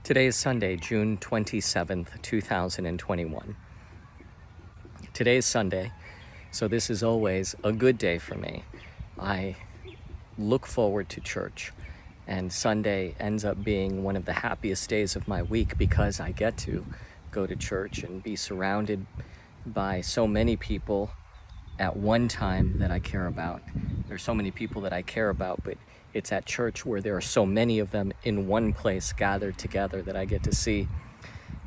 Today is Sunday, June 27th, 2021. Today is Sunday, so this is always a good day for me. I look forward to church, and Sunday ends up being one of the happiest days of my week because I get to go to church and be surrounded by so many people at one time that I care about. There's so many people that I care about, but it's at church where there are so many of them in one place gathered together that I get to see.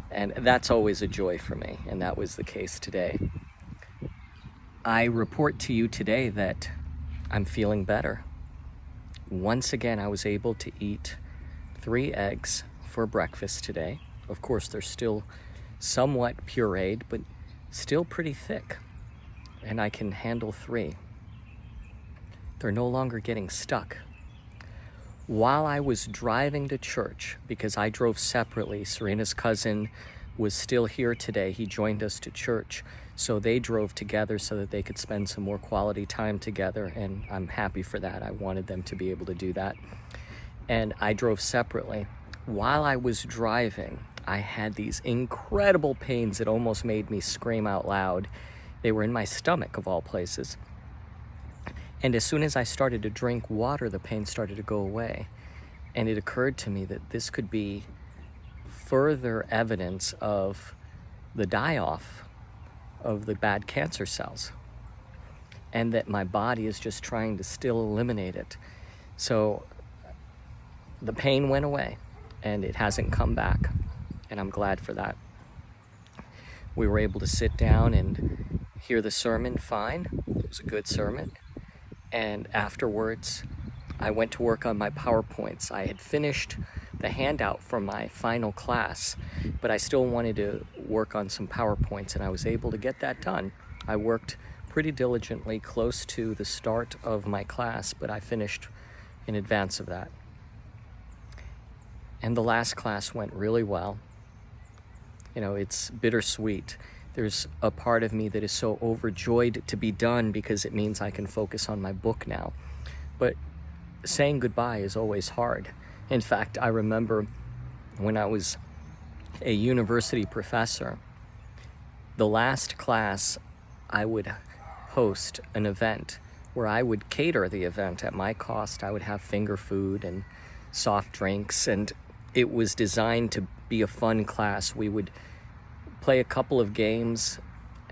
And that's always a joy for me, and that was the case today. I report to you today that I'm feeling better. Once again, I was able to eat 3 eggs for breakfast today. Of course, they're still somewhat pureed, but still pretty thick. And I can handle 3. They're no longer getting stuck. While I was driving to church, because I drove separately, Serena's cousin was still here today. He joined us to church, so they drove together so that they could spend some more quality time together, and I'm happy for that. I wanted them to be able to do that. And I drove separately. While I was driving, I had these incredible pains that almost made me scream out loud. They were in my stomach, of all places. And as soon as I started to drink water, the pain started to go away. And it occurred to me that this could be further evidence of the die-off of the bad cancer cells, and that my body is just trying to still eliminate it. So the pain went away, and it hasn't come back, and I'm glad for that. We were able to sit down and hear the sermon fine. It was a good sermon. And afterwards, I went to work on my PowerPoints. I had finished the handout for my final class, but I still wanted to work on some PowerPoints, and I was able to get that done. I worked pretty diligently close to the start of my class, but I finished in advance of that. And the last class went really well. You know, it's bittersweet. There's a part of me that is so overjoyed to be done because it means I can focus on my book now. But saying goodbye is always hard. In fact, I remember when I was a university professor, the last class I would host an event where I would cater the event at my cost. I would have finger food and soft drinks, and it was designed to be a fun class. We would play a couple of games,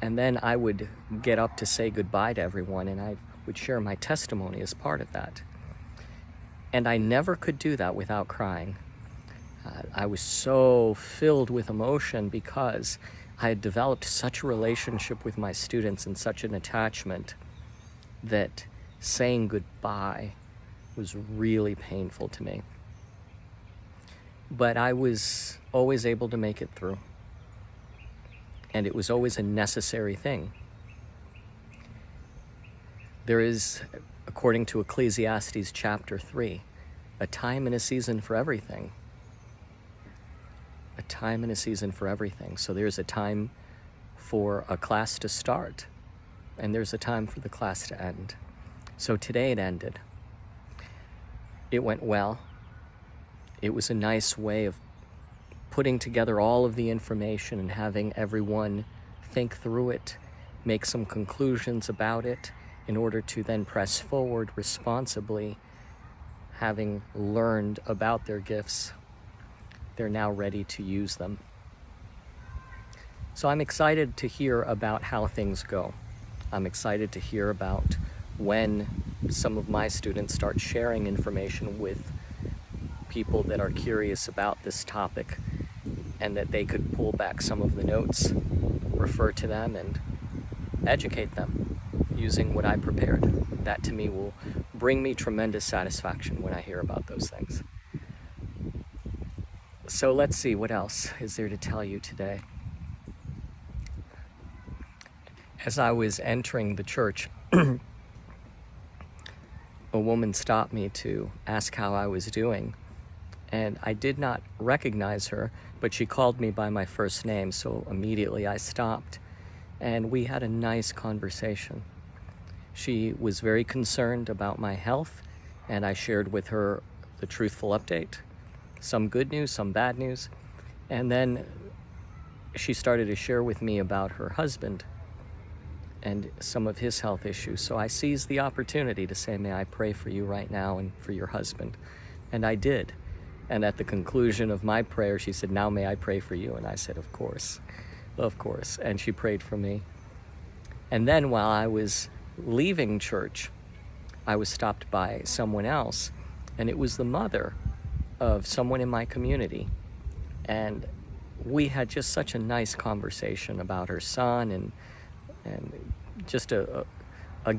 and then I would get up to say goodbye to everyone, and I would share my testimony as part of that. And I never could do that without crying. I was so filled with emotion because I had developed such a relationship with my students and such an attachment that saying goodbye was really painful to me. But I was always able to make it through. And it was always a necessary thing. There is, according to Ecclesiastes chapter 3, a time and a season for everything. A time and a season for everything. So there's a time for a class to start, and there's a time for the class to end. So today it ended. It went well. It was a nice way of putting together all of the information and having everyone think through it, make some conclusions about it in order to then press forward responsibly. Having learned about their gifts, they're now ready to use them. So I'm excited to hear about how things go. I'm excited to hear about when some of my students start sharing information with people that are curious about this topic, and that they could pull back some of the notes, refer to them, and educate them using what I prepared. That to me will bring me tremendous satisfaction when I hear about those things. So let's see, what else is there to tell you today? As I was entering the church, a woman stopped me to ask how I was doing. And I did not recognize her, but she called me by my first name, so immediately I stopped, and we had a nice conversation. She was very concerned about my health, and I shared with her the truthful update, Some good news, some bad news. And then she started to share with me about her husband and some of his health issues. So I seized the opportunity to say, may I pray for you right now and for your husband? And I did. And at the conclusion of my prayer, she said, now may I pray for you? And I said, of course, of course. And she prayed for me. And then while I was leaving church, I was stopped by someone else, and it was the mother of someone in my community. And we had just such a nice conversation about her son and just a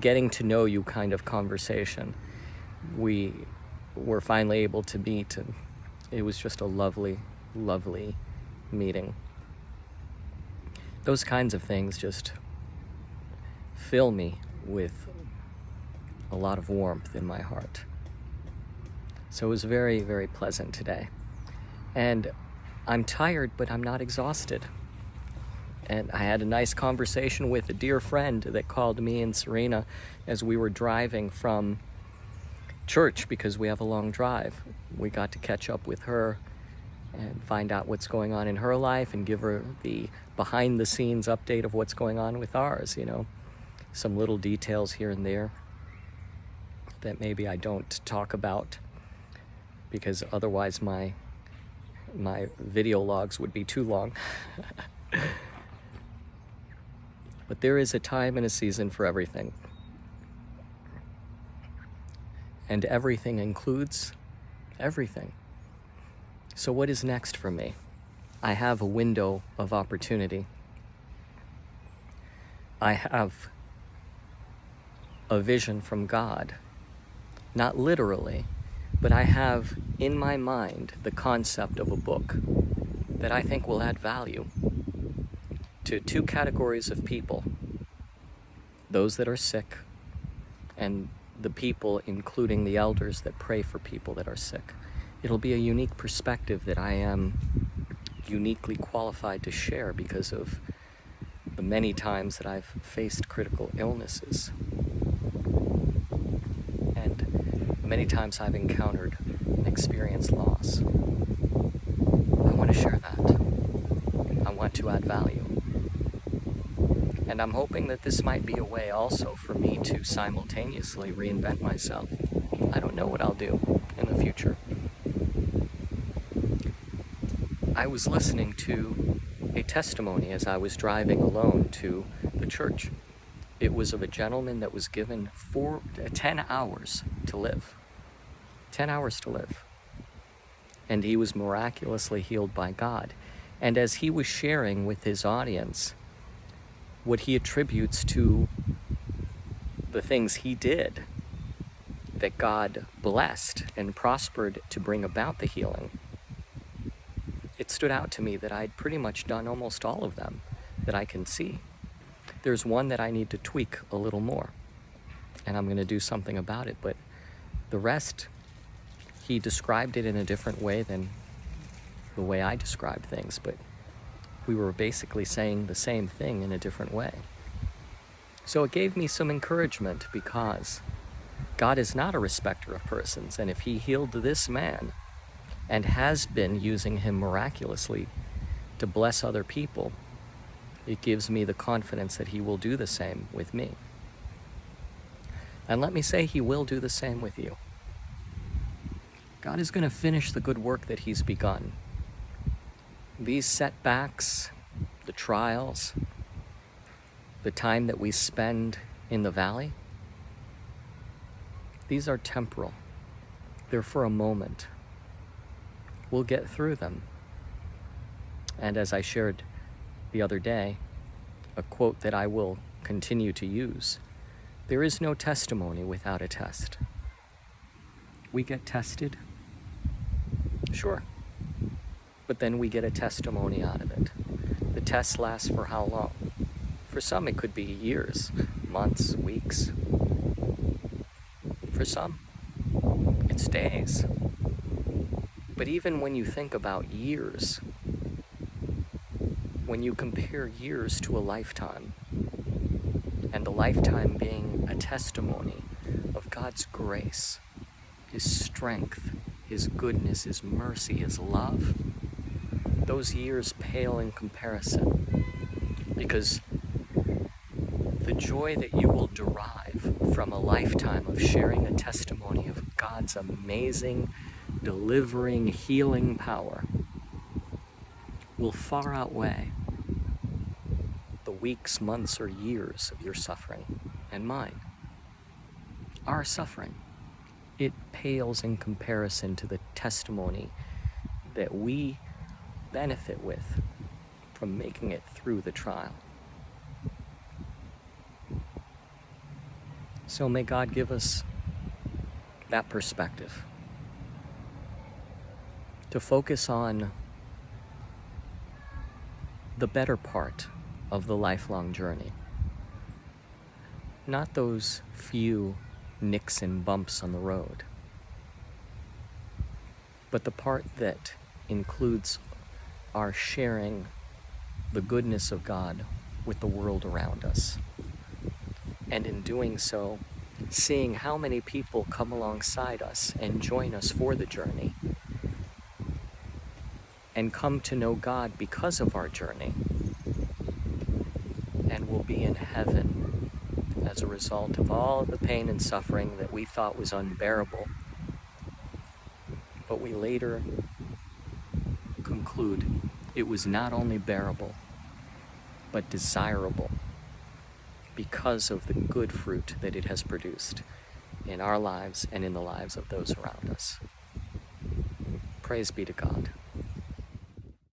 getting to know you kind of conversation. We were finally able to meet, and it was just a lovely, lovely meeting. Those kinds of things just fill me with a lot of warmth in my heart. So it was very, very pleasant today. And I'm tired, but I'm not exhausted. And I had a nice conversation with a dear friend that called me and Serena as we were driving from church, because we have a long drive. We got to catch up with her and find out what's going on in her life and give her the behind the scenes update of what's going on with ours, you know, some little details here and there that maybe I don't talk about, because otherwise my video logs would be too long. But there is a time and a season for everything. And everything includes everything. So what is next for me? I have a window of opportunity. I have a vision from God. Not literally, but I have in my mind the concept of a book that I think will add value to two categories of people: those that are sick, and the people, including the elders, that pray for people that are sick. It'll be a unique perspective that I am uniquely qualified to share because of the many times that I've faced critical illnesses, and many times I've encountered and experienced loss. I want to share that. I want to add value. And I'm hoping that this might be a way also for me to simultaneously reinvent myself. I don't know what I'll do in the future. I was listening to a testimony as I was driving alone to the church. It was of a gentleman that was given 10 hours to live. 10 hours to live. And he was miraculously healed by God. And as he was sharing with his audience what he attributes to the things he did that God blessed and prospered to bring about the healing, it stood out to me that I'd pretty much done almost all of them that I can see. There's one that I need to tweak a little more, and I'm going to do something about it, but the rest, he described it in a different way than the way I describe things, but we were basically saying the same thing in a different way. So it gave me some encouragement, because God is not a respecter of persons, and if he healed this man and has been using him miraculously to bless other people, it gives me the confidence that he will do the same with me. And let me say, he will do the same with you. God is going to finish the good work that he's begun. These setbacks, the trials, the time that we spend in the valley, these are temporal. They're for a moment. We'll get through them. And as I shared the other day, a quote that I will continue to use: there is no testimony without a test. We get tested, sure, but then we get a testimony out of it. The test lasts for how long? For some, it could be years, months, weeks. For some, it's days. But even when you think about years, when you compare years to a lifetime, and the lifetime being a testimony of God's grace, his strength, His goodness, His mercy, His love, those years pale in comparison, because the joy that you will derive from a lifetime of sharing a testimony of God's amazing, delivering, healing power will far outweigh the weeks, months, or years of your suffering and mine. Our suffering, it pales in comparison to the testimony that we benefit with from making it through the trial. So may God give us that perspective to focus on the better part of the lifelong journey, not those few nicks and bumps on the road, but the part that includes our sharing the goodness of God with the world around us. And in doing so, seeing how many people come alongside us and join us for the journey and come to know God because of our journey, and will be in heaven as a result of all of the pain and suffering that we thought was unbearable, but we later conclude it was not only bearable, but desirable because of the good fruit that it has produced in our lives and in the lives of those around us. Praise be to God.